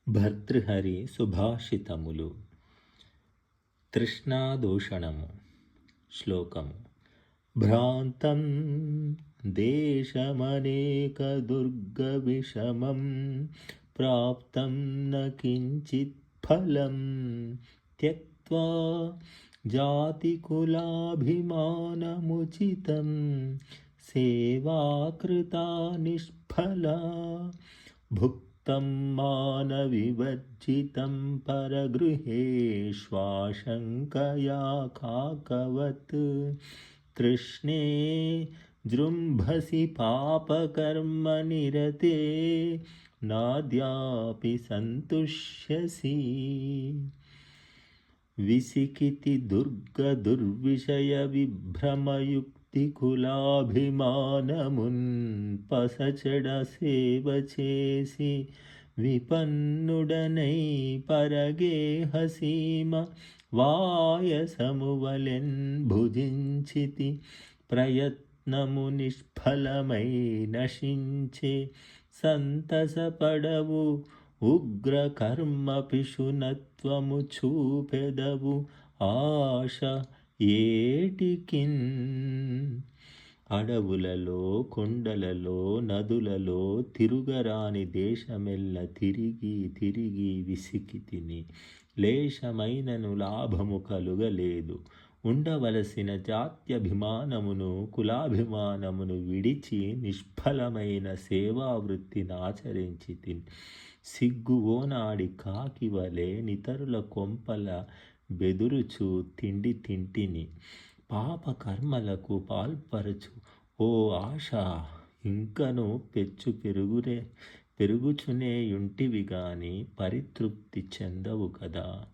భర్తృహరి సుభాషితములు. తృష్ణాదూషణము. శ్లోకము. భ్రాంతం దేశమనేక దుర్గవిషమం ప్రాప్తం న కించిత్ ఫలం త్యక్త్వా జాతికులాభిమానముచితం సేవాకృతా నిష్ఫలా భుక్తం మానవివర్జితం పరగృహేష్వాశంకయా కాకవత్ తృష్ణే జృంభసి పాపకర్మ నిరతే నాద్యాపి సంతుష్యసి విసికితి దుర్విషయ విభ్రమయుక్తి కులాభిమానమున్ పసచడ సేవ చేసి విపన్నుడనై పరగేహసీమ వాయసమువలెన్ భుజించితి ప్రయత్నము నిష్ఫలమై నశించే సంతసపడవు ఉగ్ర కర్మ పిశునత్వము చూపెదవు ఆశ ఏటికిన్ అడవులలో కొండలలో నదులలో తిరుగరాని దేశమెల్ల తిరిగి తిరిగి విసికి తిని లేశమైనను లాభము కలుగలేదు. ఉండవలసిన జాత్యభిమానమును కులాభిమానమును విడిచి నిష్ఫలమైన సేవావృత్తిని ఆచరించి తిని సిగ్గువోనాడి కాకివలే నితరుల కొంపల బెదురుచు తిండి తింటిని. పాపకర్మలకు పాల్పరచు ఓ ఆశ ఇంకను పెరుగుచునేయుంటివి గాని పరితృప్తి చెందవు కదా.